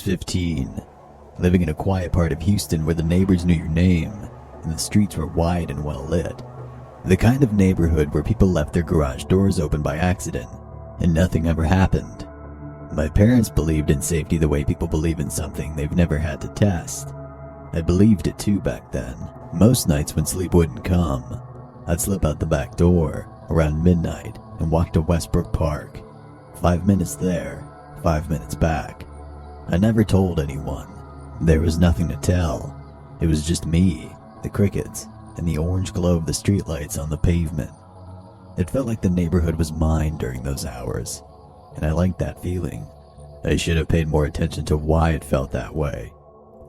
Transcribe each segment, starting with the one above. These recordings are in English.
15, living in a quiet part of Houston where the neighbors knew your name and the streets were wide and well lit. The kind of neighborhood where people left their garage doors open by accident and nothing ever happened. My parents believed in safety the way people believe in something they've never had to test. I believed it too back then. Most nights when sleep wouldn't come, I'd slip out the back door around midnight and walk to Westbrook Park. 5 minutes there, 5 minutes back. I never told anyone. There was nothing to tell. It was just me, the crickets, and the orange glow of the streetlights on the pavement. It felt like the neighborhood was mine during those hours, and I liked that feeling. I should have paid more attention to why it felt that way.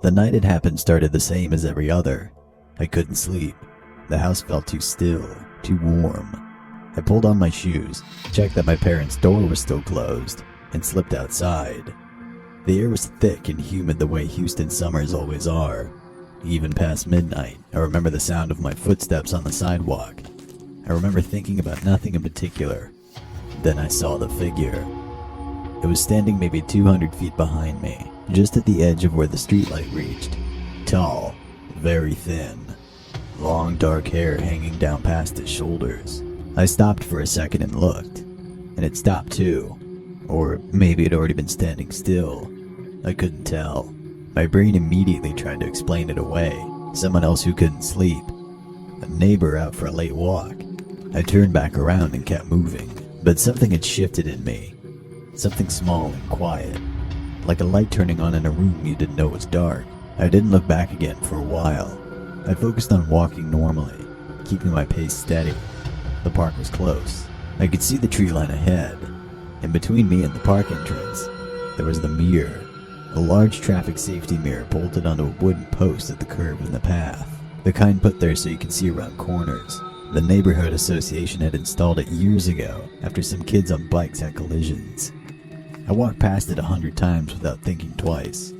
The night it happened started the same as every other. I couldn't sleep. The house felt too still, too warm. I pulled on my shoes, checked that my parents' door was still closed, and slipped outside. The air was thick and humid the way Houston summers always are. Even past midnight, I remember the sound of my footsteps on the sidewalk. I remember thinking about nothing in particular. Then I saw the figure. It was standing maybe 200 feet behind me, just at the edge of where the streetlight reached. Tall, very thin, long dark hair hanging down past his shoulders. I stopped for a second and looked, and it stopped too. Or maybe it had already been standing still. I couldn't tell. My brain immediately tried to explain it away. Someone else who couldn't sleep. A neighbor out for a late walk. I turned back around and kept moving, but something had shifted in me. Something small and quiet, like a light turning on in a room you didn't know was dark. I didn't look back again for a while. I focused on walking normally, keeping my pace steady. The park was close. I could see the tree line ahead. In between me and the park entrance, there was the mirror, a large traffic safety mirror bolted onto a wooden post at the curve in the path, the kind put there so you can see around corners. The neighborhood association had installed it years ago after some kids on bikes had collisions. I walked past it 100 times without thinking twice.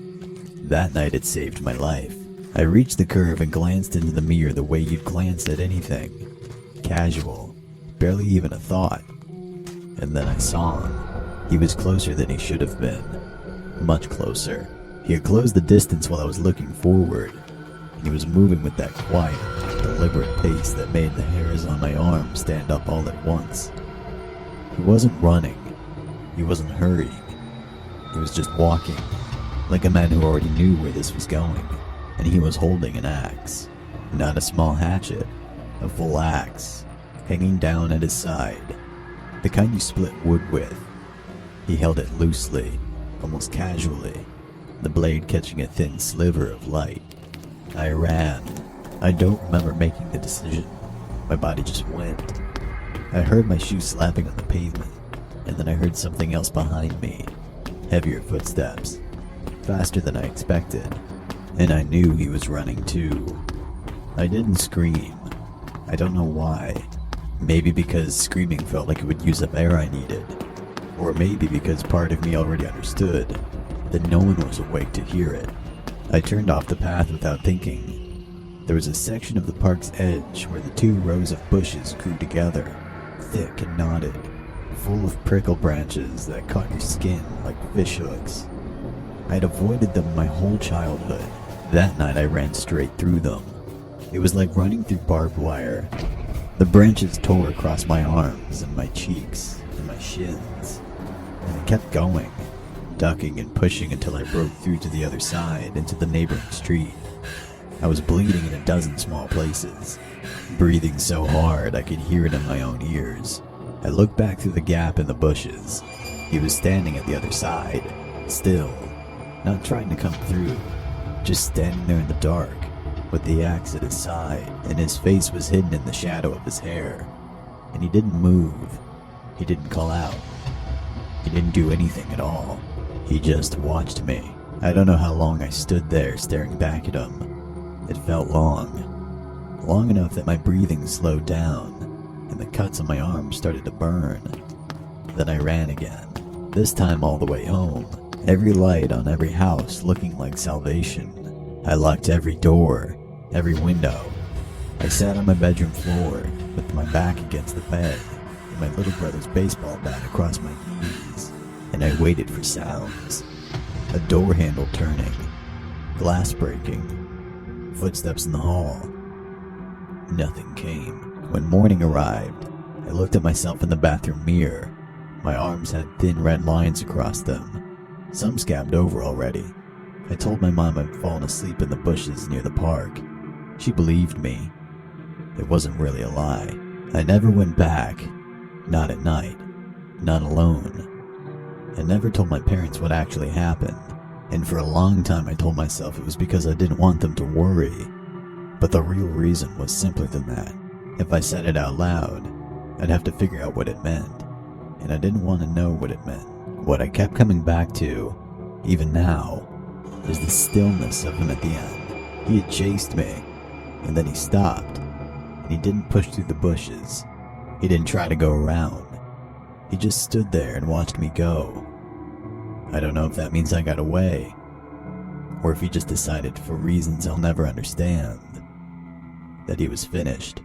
That night it saved my life. I reached the curve and glanced into the mirror the way you'd glance at anything. Casual, barely even a thought. And then I saw him. He was closer than he should have been. Much closer. He had closed the distance while I was looking forward, and he was moving with that quiet, deliberate pace that made the hairs on my arm stand up all at once. He wasn't running. He wasn't hurrying. He was just walking, like a man who already knew where this was going, and he was holding an axe. Not a small hatchet, a full axe, hanging down at his side. The kind you split wood with. He held it loosely, almost casually, the blade catching a thin sliver of light. I ran. I don't remember making the decision. My body just went. I heard my shoes slapping on the pavement, and then I heard something else behind me. Heavier footsteps, faster than I expected, and I knew he was running too. I didn't scream. I don't know why. Maybe because screaming felt like it would use up air I needed. Or maybe because part of me already understood that no one was awake to hear it. I turned off the path without thinking. There was a section of the park's edge where the 2 rows of bushes grew together, thick and knotted, full of prickle branches that caught your skin like fish hooks. I had avoided them my whole childhood. That night I ran straight through them. It was like running through barbed wire. The branches tore across my arms and my cheeks and my shins. And I kept going, ducking and pushing until I broke through to the other side into the neighboring street. I was bleeding in a dozen small places, breathing so hard I could hear it in my own ears. I looked back through the gap in the bushes. He was standing at the other side, still, not trying to come through, just standing there in the dark, with the axe at his side, and his face was hidden in the shadow of his hair. And he didn't move. He didn't call out. He didn't do anything at all. He just watched me. I don't know how long I stood there staring back at him. It felt long. Long enough that my breathing slowed down, and the cuts on my arms started to burn. Then I ran again, this time all the way home, every light on every house looking like salvation. I locked every door, every window. I sat on my bedroom floor with my back against the bed and my little brother's baseball bat across my knees, and I waited for sounds. a door handle turning, glass breaking, footsteps in the hall. Nothing came. When morning arrived, I looked at myself in the bathroom mirror. My arms had thin red lines across them, some scabbed over already. I told my mom I'd fallen asleep in the bushes near the park. She believed me. It wasn't really a lie. I never went back. Not at night. Not alone. I never told my parents what actually happened, and for a long time I told myself it was because I didn't want them to worry. But the real reason was simpler than that. If I said it out loud, I'd have to figure out what it meant, and I didn't want to know what it meant. What I kept coming back to, even now, is the stillness of him at the end. He had chased me, and then he stopped, and he didn't push through the bushes. He didn't try to go around. He just stood there and watched me go. I don't know if that means I got away, or if he just decided, for reasons I'll never understand, that he was finished.